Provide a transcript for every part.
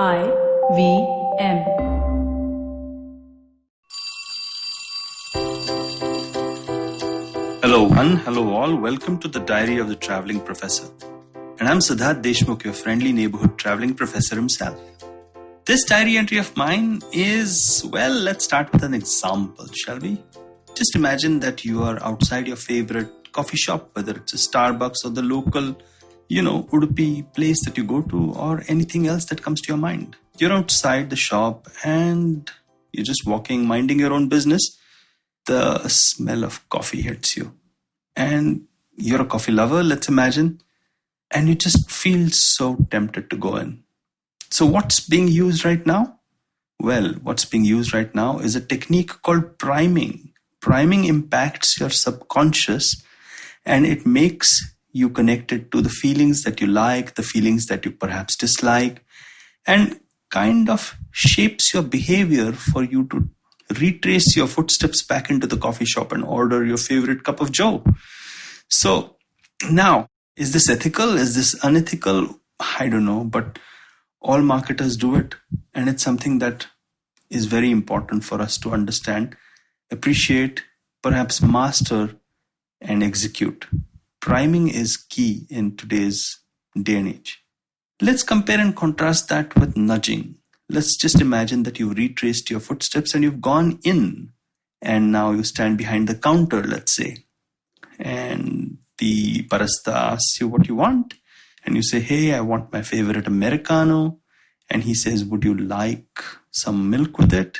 IVM. Hello one, hello all, welcome to the Diary of the Traveling Professor. And I'm Siddharth Deshmukh, your friendly neighborhood traveling professor himself. This diary entry of mine is, well, let's start with an example, shall we? Just imagine that you are outside your favorite coffee shop, whether it's a Starbucks or the local, Udupi place that you go to or anything else that comes to your mind. You're outside the shop and you're just walking, minding your own business. The smell of coffee hits you. And you're a coffee lover, let's imagine, and you just feel so tempted to go in. So what's being used right now? Well, what's being used right now is a technique called priming. Priming impacts your subconscious and it makes you connected to the feelings that you like, the feelings that you perhaps dislike, and kind of shapes your behavior for you to retrace your footsteps back into the coffee shop and order your favorite cup of joe. So now, is this ethical? Is this unethical? I don't know, but all marketers do it. And it's something that is very important for us to understand, appreciate, perhaps master, and execute. Priming is key in today's day and age. Let's compare and contrast that with nudging. Let's just imagine that you've retraced your footsteps and you've gone in and now you stand behind the counter, let's say. And the barista asks you what you want and you say, hey, I want my favorite Americano. And he says, would you like some milk with it?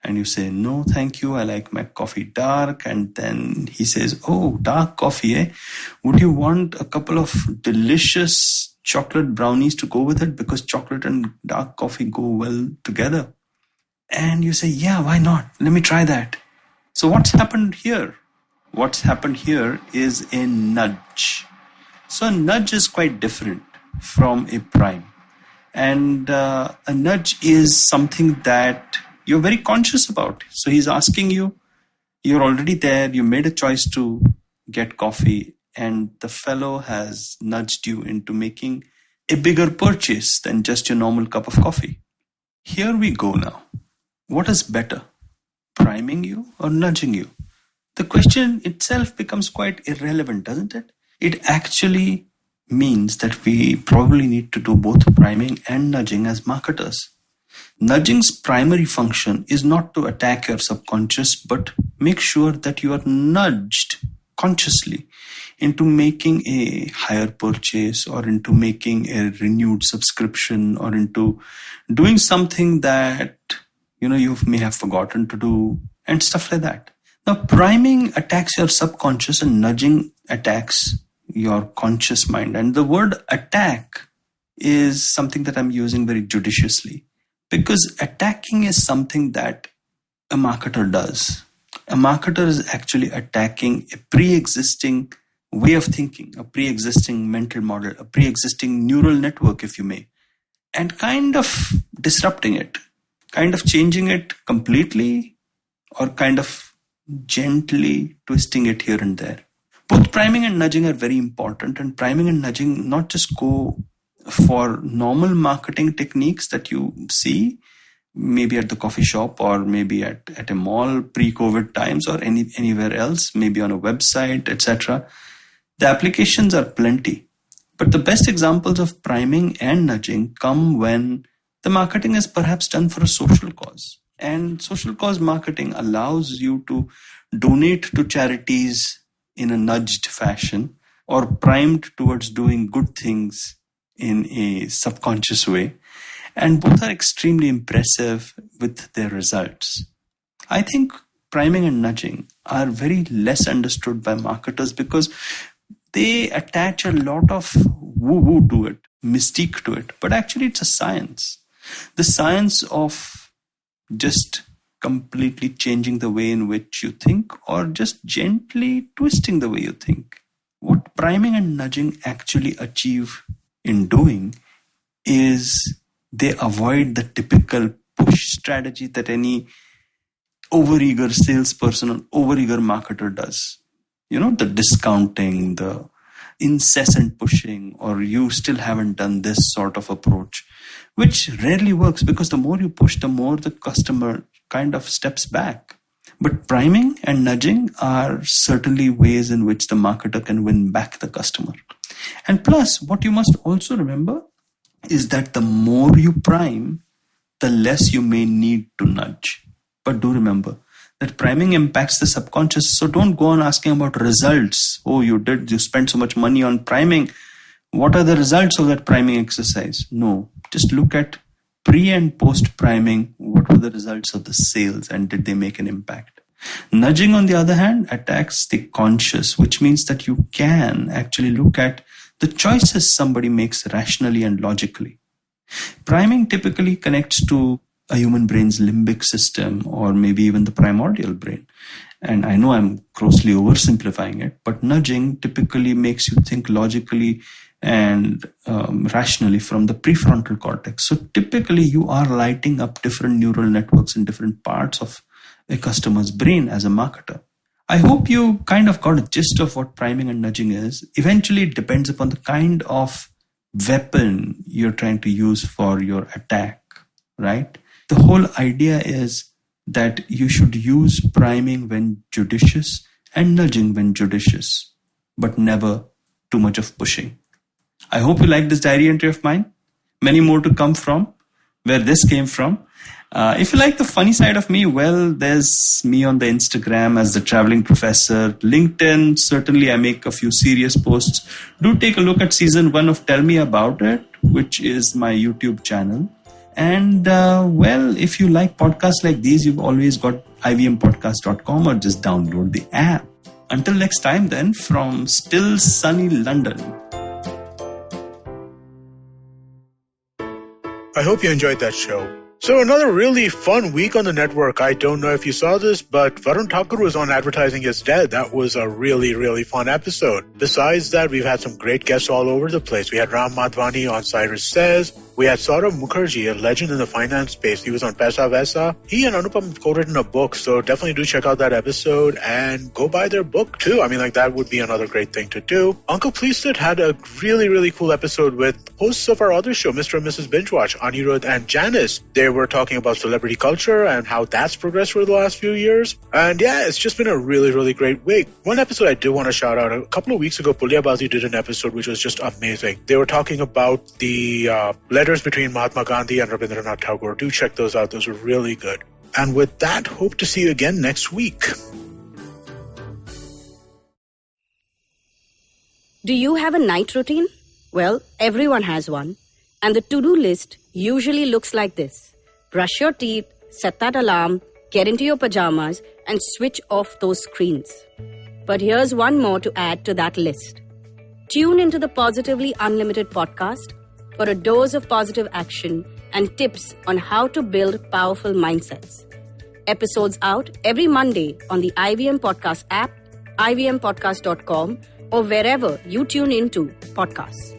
And you say, no, thank you. I like my coffee dark. And then he says, oh, dark coffee, eh? Would you want a couple of delicious chocolate brownies to go with it? Because chocolate and dark coffee go well together. And you say, yeah, why not? Let me try that. So what's happened here? What's happened here is a nudge. So a nudge is quite different from a prime. And a nudge is something that you're very conscious about. So he's asking you, you're already there, you made a choice to get coffee, and the fellow has nudged you into making a bigger purchase than just your normal cup of coffee. Here we go now. What is better, priming you or nudging you? The question itself becomes quite irrelevant, doesn't it? It actually means that we probably need to do both priming and nudging as marketers. Nudging's primary function is not to attack your subconscious, but make sure that you are nudged consciously into making a higher purchase or into making a renewed subscription or into doing something that you may have forgotten to do and stuff like that. Now, priming attacks your subconscious and nudging attacks your conscious mind. And the word attack is something that I'm using very judiciously. Because attacking is something that a marketer does. A marketer is actually attacking a pre-existing way of thinking, a pre-existing mental model, a pre-existing neural network, if you may, and kind of disrupting it, kind of changing it completely or kind of gently twisting it here and there. Both priming and nudging are very important, and priming and nudging not just go for normal marketing techniques that you see, maybe at the coffee shop or maybe at a mall pre-COVID times or anywhere else, maybe on a website, etc. The applications are plenty. But the best examples of priming and nudging come when the marketing is perhaps done for a social cause. And social cause marketing allows you to donate to charities in a nudged fashion or primed towards doing good things in a subconscious way, and both are extremely impressive with their results. I think priming and nudging are very less understood by marketers because they attach a lot of woo-woo to it, mystique to it, but actually it's a science. The science of just completely changing the way in which you think or just gently twisting the way you think. What priming and nudging actually achieve in doing is they avoid the typical push strategy that any overeager salesperson or overeager marketer does. The discounting, the incessant pushing, or you still haven't done this sort of approach, which rarely works because the more you push, the more the customer kind of steps back. But priming and nudging are certainly ways in which the marketer can win back the customer. And plus, what you must also remember is that the more you prime, the less you may need to nudge. But do remember that priming impacts the subconscious. So don't go on asking about results. Oh, you spent so much money on priming. What are the results of that priming exercise? No, just look at pre and post priming. What were the results of the sales and did they make an impact? Nudging, on the other hand, attacks the conscious, which means that you can actually look at the choices somebody makes rationally and logically. Priming typically connects to a human brain's limbic system, or maybe even the primordial brain. And I know I'm grossly oversimplifying it, but nudging typically makes you think logically and rationally from the prefrontal cortex. So typically you are lighting up different neural networks in different parts of a customer's brain as a marketer. I hope you kind of got a gist of what priming and nudging is. Eventually it depends upon the kind of weapon you're trying to use for your attack, right? The whole idea is that you should use priming when judicious and nudging when judicious, but never too much of pushing. I hope you like this diary entry of mine. Many more to come from where this came from. If you like the funny side of me, well, there's me on the Instagram as the Traveling Professor. LinkedIn, certainly I make a few serious posts. Do take a look at season 1 of Tell Me About It, which is my YouTube channel. And well, if you like podcasts like these, you've always got ivmpodcast.com, or just download the app. Until next time then, from still sunny London. I hope you enjoyed that show. So another really fun week on the network. I don't know if you saw this, but Varun Thakur was on Advertising is Dead. That was a really, really fun episode. Besides that, we've had some great guests all over the place. We had Ram Madhvani on Cyrus Says. We had Saurav Mukherjee, a legend in the finance space. He was on Paisa Vaisa. He and Anupam co-written a book, so definitely do check out that episode and go buy their book too. I mean, like, that would be another great thing to do. Uncle Pleased had a really, really cool episode with hosts of our other show, Mr. and Mrs. Binge Watch, Anirudh and Janice. They were talking about celebrity culture and how that's progressed for the last few years. And yeah, it's just been a really, really great week. One episode I do want to shout out. A couple of weeks ago, Pulyabazi did an episode which was just amazing. They were talking about the letters between Mahatma Gandhi and Rabindranath Tagore. Do check those out. Those are really good. And with that, hope to see you again next week. Do you have a night routine? Well, everyone has one. And the to-do list usually looks like this. Brush your teeth, set that alarm, get into your pajamas, and switch off those screens. But here's one more to add to that list. Tune into the Positively Unlimited podcast for a dose of positive action and tips on how to build powerful mindsets. Episodes out every Monday on the IVM Podcast app, ivmpodcast.com, or wherever you tune into podcasts.